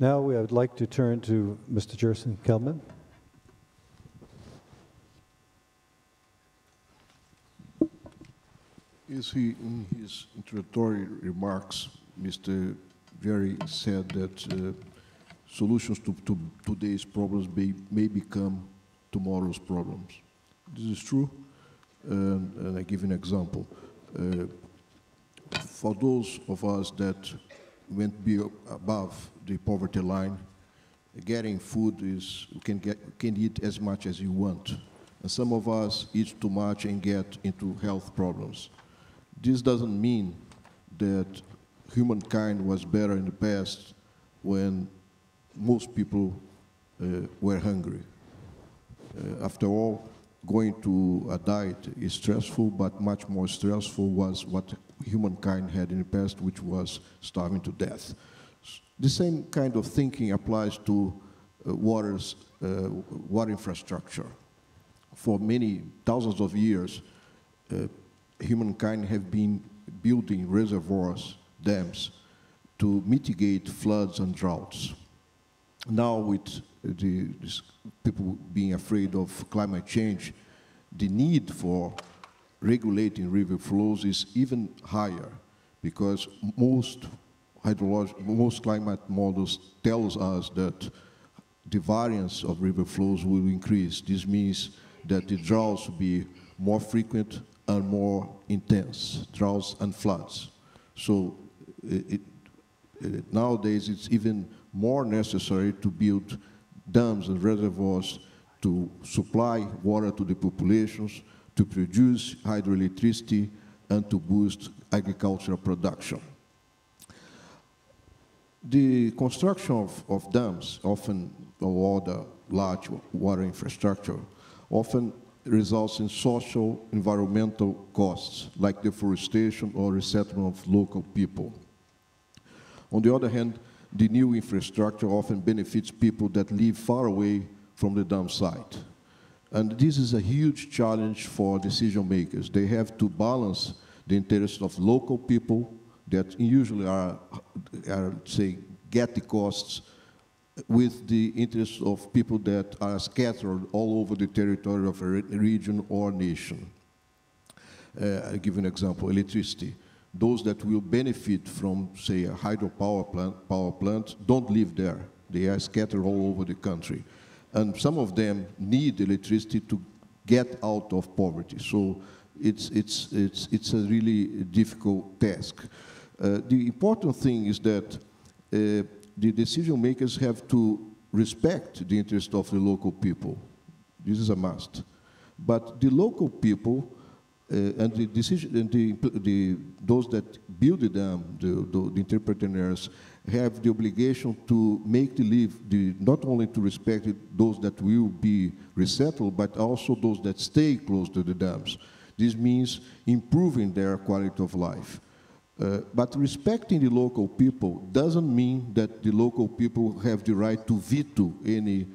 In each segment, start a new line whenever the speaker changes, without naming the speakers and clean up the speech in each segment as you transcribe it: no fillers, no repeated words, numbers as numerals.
Now I would like to turn to Mr. Jerson Kelman.
In his introductory remarks, Mr. Jerry said that solutions to today's problems may become tomorrow's problems. This is true, and I give an example. For those of us that went above the poverty line, getting food is, you can eat as much as you want. And some of us eat too much and get into health problems. This doesn't mean that humankind was better in the past when most people were hungry. After all, going to a diet is stressful, but much more stressful was what humankind had in the past, which was starving to death. The same kind of thinking applies to water infrastructure. For many thousands of years, humankind have been building reservoirs, dams, to mitigate floods and droughts. Now, with people being afraid of climate change, the need for regulating river flows is even higher, because most climate models tells us that the variance of river flows will increase. This means that the droughts will be more frequent and more intense, droughts and floods. So nowadays it's even more necessary to build dams and reservoirs to supply water to the populations, to produce hydroelectricity, and to boost agricultural production. The construction of dams, often, or other large water infrastructure, often results in social, environmental costs, like deforestation or resettlement of local people. On the other hand, the new infrastructure often benefits people that live far away from the dam site. And this is a huge challenge for decision makers. They have to balance the interests of local people that usually are say, get the costs, with the interests of people that are scattered all over the territory of a region or nation. I'll give an example, electricity. Those that will benefit from, say, a hydropower plant don't live there. They are scattered all over the country. And some of them need electricity to get out of poverty. So it's a really difficult task. The important thing is that the decision makers have to respect the interest of the local people. This is a must. But the local people and those that build the dam, the entrepreneurs, have the obligation to make not only to respect those that will be resettled, but also those that stay close to the dams. This means improving their quality of life. But respecting the local people doesn't mean that the local people have the right to veto any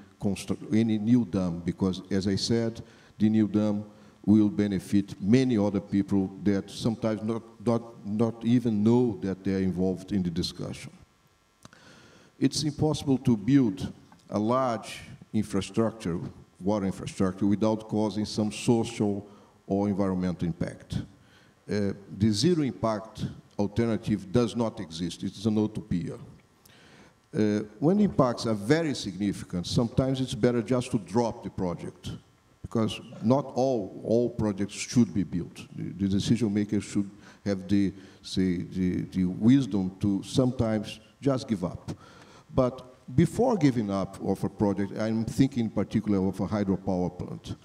new dam, because, as I said, the new dam will benefit many other people that sometimes not even know that they're involved in the discussion. It's impossible to build a large infrastructure, water infrastructure, without causing some social or environmental impact. The zero impact alternative does not exist. It is an utopia. When impacts are very significant, sometimes it's better just to drop the project, because not all projects should be built. The decision makers should have the wisdom to sometimes just give up. But before giving up of a project, I'm thinking in particular of a hydropower plant,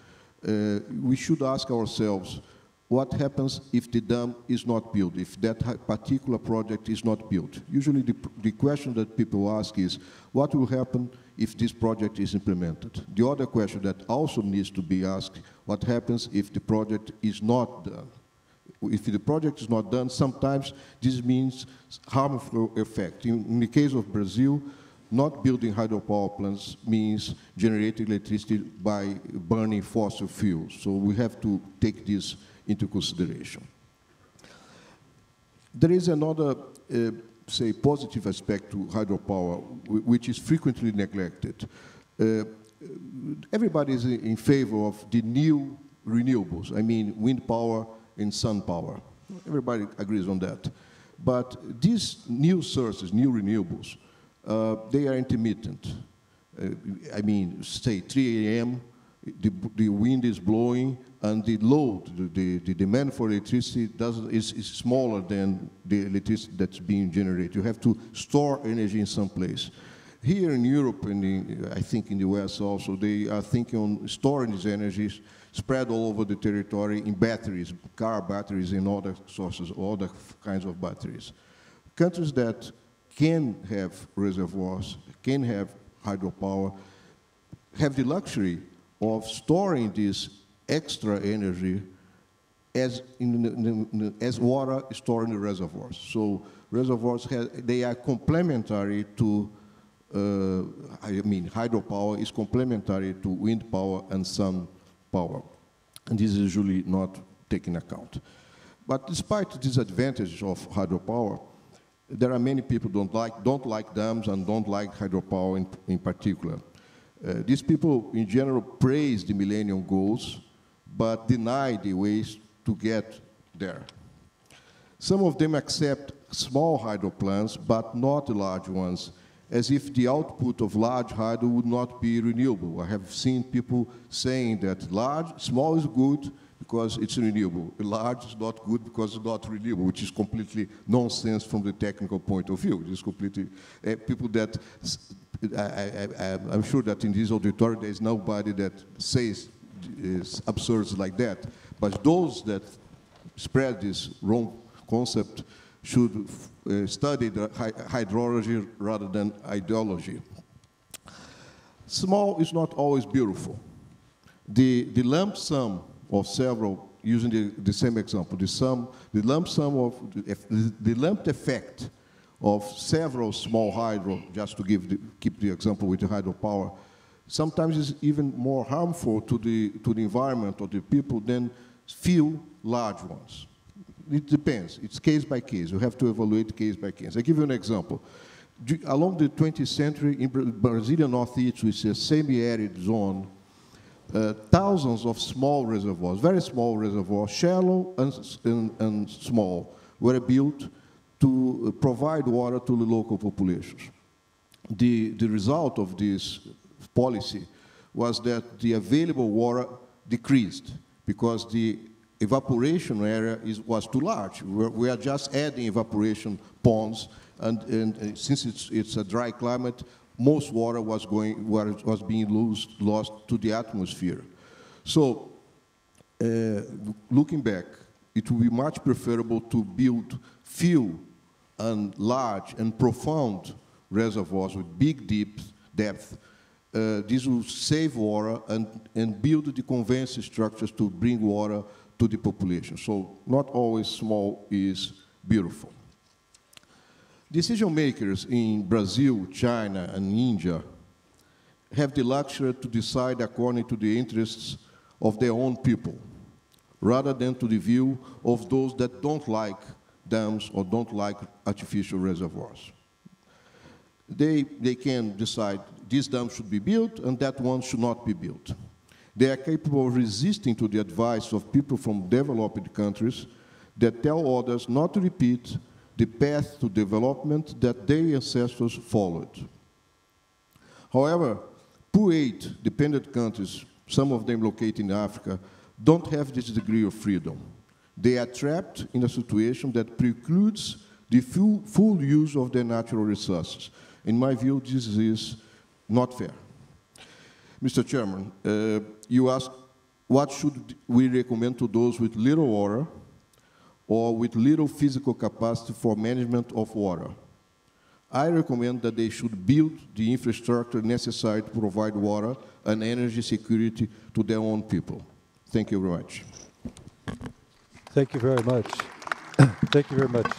we should ask ourselves, what happens if the dam is not built, if that particular project is not built? Usually the question that people ask is, what will happen if this project is implemented? The other question that also needs to be asked, what happens if the project is not done? If the project is not done, sometimes this means harmful effect. In the case of Brazil, not building hydropower plants means generating electricity by burning fossil fuels. So we have to take this into consideration. There is another say, positive aspect to hydropower, which is frequently neglected. Everybody is in favor of the new renewables. I mean, wind power and sun power. Everybody agrees on that. But these new sources, new renewables, they are intermittent. I mean, say 3 a.m., the wind is blowing, and the load, the demand for electricity is smaller than the electricity that's being generated. You have to store energy in some place. Here in Europe, and I think in the US also, they are thinking on storing these energies spread all over the territory in batteries, car batteries and other sources, other kinds of batteries. Countries that can have reservoirs, can have hydropower, have the luxury of storing this extra energy as water stored in the reservoirs. So reservoirs, they are complementary to, hydropower is complementary to wind power and sun power. And this is usually not taken account. But despite the disadvantages of hydropower, there are many people don't like dams and don't like hydropower in particular. These people, in general, praise the Millennium Goals, but deny the ways to get there. Some of them accept small hydro plants, but not the large ones, as if the output of large hydro would not be renewable. I have seen people saying that small is good because it's renewable. Large is not good because it's not renewable, which is completely nonsense from the technical point of view. It is completely people that I'm sure that in this auditorium there is nobody that says absurd like that. But those that spread this wrong concept should study the hydrology rather than ideology. Small is not always beautiful. The lump sum of several, using the same example, the lump effect of several small hydro, just to keep the example with the hydropower, sometimes is even more harmful to the environment or the people than few large ones. It depends. It's case by case. You have to evaluate case by case. I'll give you an example. Along the 20th century, in Brazilian Northeast, which is a semi-arid zone, thousands of small reservoirs, very small reservoirs, shallow and small, were built to provide water to the local populations. The result of this policy was that the available water decreased because the evaporation area was too large. We are just adding evaporation ponds, and since it's a dry climate, most water was being lost to the atmosphere. So, looking back, it would be much preferable to build few and large and profound reservoirs with big depth. This will save water and build the conveyance structures to bring water to the population. So not always small is beautiful. Decision makers in Brazil, China, and India have the luxury to decide according to the interests of their own people, rather than to the view of those that don't like dams or don't like artificial reservoirs. They can decide this dam should be built and that one should not be built. They are capable of resisting to the advice of people from developed countries that tell others not to repeat the path to development that their ancestors followed. However, poor aid dependent countries, some of them located in Africa, don't have this degree of freedom. They are trapped in a situation that precludes the full use of their natural resources. In my view, this is not fair. Mr. Chairman, you asked, what should we recommend to those with little water or with little physical capacity for management of water? I recommend that they should build the infrastructure necessary to provide water and energy security to their own people. Thank you very much.
Thank you very much. Thank you very much.